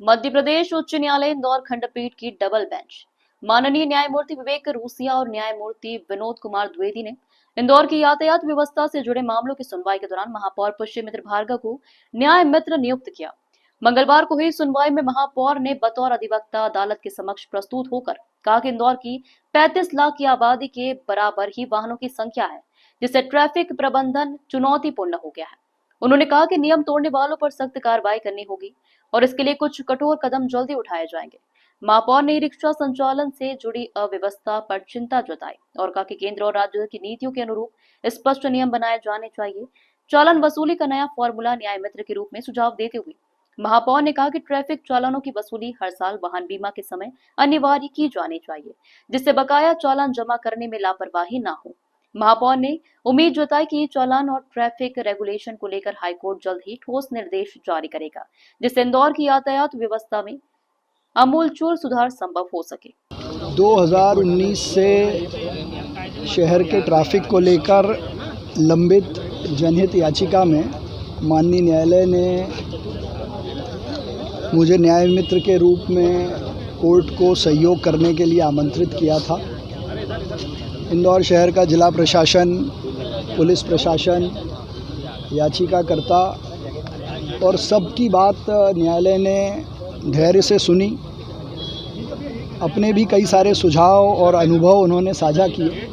मध्य प्रदेश उच्च न्यायालय इंदौर खंडपीठ की डबल बेंच माननीय न्यायमूर्ति विवेक रूसिया और न्यायमूर्ति विनोद कुमार द्विवेदी ने इंदौर की यातायात व्यवस्था से जुड़े मामलों की सुनवाई के दौरान महापौर पुष्य मित्र भार्गव को न्याय मित्र नियुक्त किया। मंगलवार को हुई सुनवाई में महापौर ने बतौर अधिवक्ता अदालत के समक्ष प्रस्तुत होकर कहा कि इंदौर की 35 लाख की आबादी के बराबर ही वाहनों की संख्या है, जिससे ट्रैफिक प्रबंधन चुनौतीपूर्ण हो गया है। उन्होंने कहा कि नियम तोड़ने वालों पर सख्त कार्रवाई करनी होगी और इसके लिए कुछ कठोर कदम जल्दी उठाए जाएंगे। महापौर ने रिक्शा संचालन से जुड़ी अव्यवस्था पर चिंता जताई और कहा कि केंद्र और राज्य की नीतियों के अनुरूप स्पष्ट नियम बनाए जाने चाहिए। चालान वसूली का नया फॉर्मूला न्याय मित्र के रूप में सुझाव देते हुए महापौर ने कहा कि ट्रैफिक चालानों की वसूली हर साल वाहन बीमा के समय अनिवार्य की जानी चाहिए, जिससे बकाया चालान जमा करने में लापरवाही न हो। महापौर ने उम्मीद जताई कि चालान और ट्रैफिक रेगुलेशन को लेकर हाईकोर्ट जल्द ही ठोस निर्देश जारी करेगा, जिससे इंदौर की यातायात व्यवस्था में आमूलचूल सुधार संभव हो सके। 2019 से शहर के ट्रैफिक को लेकर लंबित जनहित याचिका में माननीय न्यायालय ने मुझे न्याय मित्र के रूप में कोर्ट को सहयोग करने के लिए आमंत्रित किया था। इंदौर शहर का जिला प्रशासन, पुलिस प्रशासन, याचिकाकर्ता और सबकी बात न्यायालय ने धैर्य से सुनी। अपने भी कई सारे सुझाव और अनुभव उन्होंने साझा किए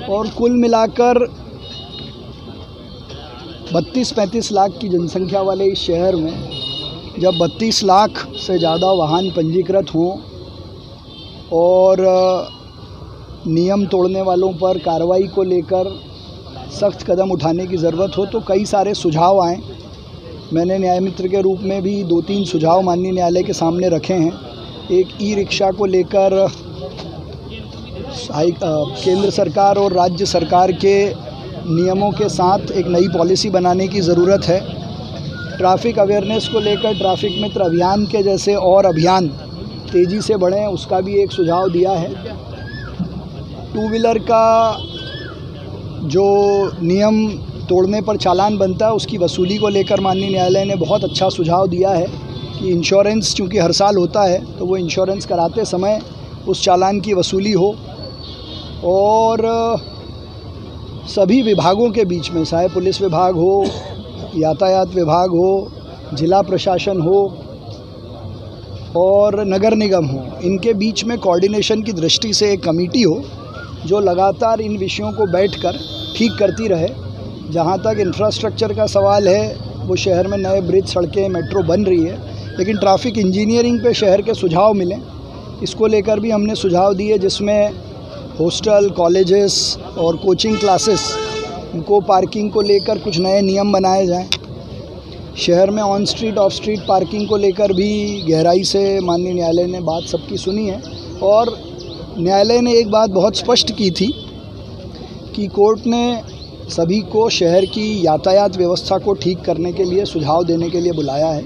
और कुल मिलाकर 32-35 लाख की जनसंख्या वाले इस शहर में जब 32 लाख से ज़्यादा वाहन पंजीकृत हों और नियम तोड़ने वालों पर कार्रवाई को लेकर सख्त कदम उठाने की ज़रूरत हो, तो कई सारे सुझाव आए। मैंने न्याय मित्र के रूप में भी 2-3 सुझाव माननीय न्यायालय के सामने रखे हैं। एक ई-रिक्शा को लेकर केंद्र सरकार और राज्य सरकार के नियमों के साथ एक नई पॉलिसी बनाने की ज़रूरत है। ट्रैफिक अवेयरनेस को लेकर ट्रैफिक मित्र अभियान के जैसे और अभियान तेज़ी से बढ़ें, उसका भी एक सुझाव दिया है। 2 व्हीलर का जो नियम तोड़ने पर चालान बनता है, उसकी वसूली को लेकर माननीय न्यायालय ने बहुत अच्छा सुझाव दिया है कि इंश्योरेंस चूँकि हर साल होता है, तो वो इंश्योरेंस कराते समय उस चालान की वसूली हो और सभी विभागों के बीच में, चाहे पुलिस विभाग हो, यातायात विभाग हो, जिला प्रशासन हो और नगर निगम हो, इनके बीच में कोऑर्डिनेशन की दृष्टि से एक कमेटी हो जो लगातार इन विषयों को बैठकर ठीक करती रहे। जहाँ तक इंफ्रास्ट्रक्चर का सवाल है, वो शहर में नए ब्रिज, सड़कें, मेट्रो बन रही है, लेकिन ट्रैफिक इंजीनियरिंग पे शहर के सुझाव मिलें, इसको लेकर भी हमने सुझाव दिए, जिसमें हॉस्टल, कॉलेजेस और कोचिंग क्लासेस को पार्किंग को लेकर कुछ नए नियम बनाए जाएं। शहर में on street, of street parking को लेकर भी गहराई से माननीय न्यायालय ने बात सबकी सुनी है और न्यायालय ने एक बात बहुत स्पष्ट की थी कि कोर्ट ने सभी को शहर की यातायात व्यवस्था को ठीक करने के लिए सुझाव देने के लिए बुलाया है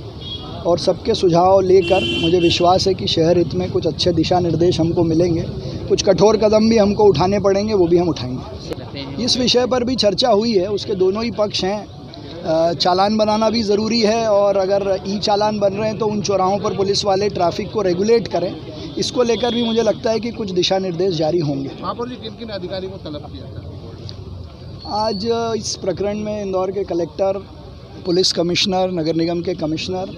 और सबके सुझाव लेकर मुझे विश्वास है कि शहर हित में कुछ अच्छे दिशा निर्देश हमको मिलेंगे। कुछ कठोर कदम भी हमको उठाने पड़ेंगे, वो भी हम उठाएंगे। इस विषय पर भी चर्चा हुई है, उसके दोनों ही पक्ष हैं। चालान बनाना भी ज़रूरी है और अगर ई चालान बन रहे हैं तो उन चौराहों पर पुलिस वाले ट्रैफिक को रेगुलेट करें, इसको लेकर भी मुझे लगता है कि कुछ दिशा निर्देश जारी होंगे। महापौर जी, किन-किन अधिकारी को तलब किया था? आज इस प्रकरण में इंदौर के कलेक्टर, पुलिस कमिश्नर, नगर निगम के कमिश्नर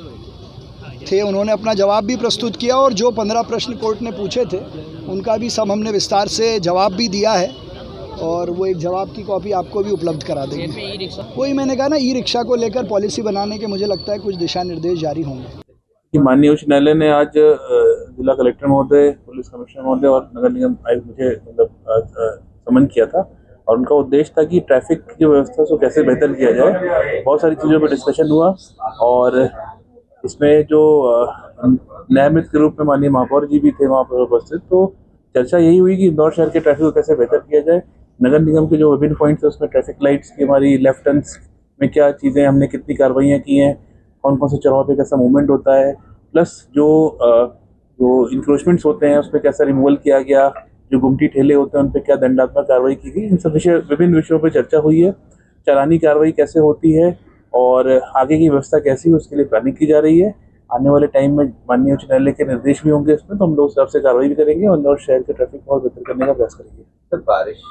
थे। उन्होंने अपना जवाब भी प्रस्तुत किया और जो 15 प्रश्न कोर्ट ने पूछे थे उनका भी सब हमने विस्तार से जवाब भी दिया है और वो एक जवाब की कॉपी आपको भी उपलब्ध करा देंगे। वही मैंने कहा ना, ई रिक्शा को लेकर पॉलिसी बनाने के मुझे लगता है कुछ दिशा निर्देश जारी होंगे। माननीय उच्च न्यायालय ने आज जिला कलेक्टर महोदय, पुलिस कमिश्नर महोदय और नगर निगम आयुक्त मुझे समन किया था और उनका उद्देश्य था कि ट्रैफिक की व्यवस्था को कैसे बेहतर किया जाए। बहुत सारी चीज़ों पर डिस्कशन हुआ और इसमें जो न्याय मित्र के रूप में माननीय महापौर जी भी थे वहाँ पर उपस्थित, तो चर्चा यही हुई कि इंदौर शहर के ट्रैफिक को कैसे बेहतर किया जाए। नगर निगम के जो विभिन्न पॉइंट्स है उसमें ट्रैफिक लाइट्स की हमारी लेफ्ट टर्न्स में क्या चीज़ें हमने कितनी कार्रवाइयाँ की हैं, कौन कौन से चौराहों पे कैसा मूवमेंट होता है, प्लस जो इंक्रोचमेंट्स होते हैं उस पर कैसा रिमूवल किया गया, जो गुमटी ठेले होते हैं उन पर क्या दंडात्मक कार्रवाई की गई। इन सब विभिन्न विषयों पर चर्चा हुई है। चालानी कार्रवाई कैसे होती है और आगे की व्यवस्था कैसी है उसके लिए प्लानिंग की जा रही है। आने वाले टाइम में माननीय उच्च न्यायालय के निर्देश भी होंगे इसमें, तो हम लोग उस हिसाब से कार्रवाई भी करेंगे और इंदौर शहर के ट्रैफिक को और बेहतर करने का प्रयास करेंगे। सर बारिश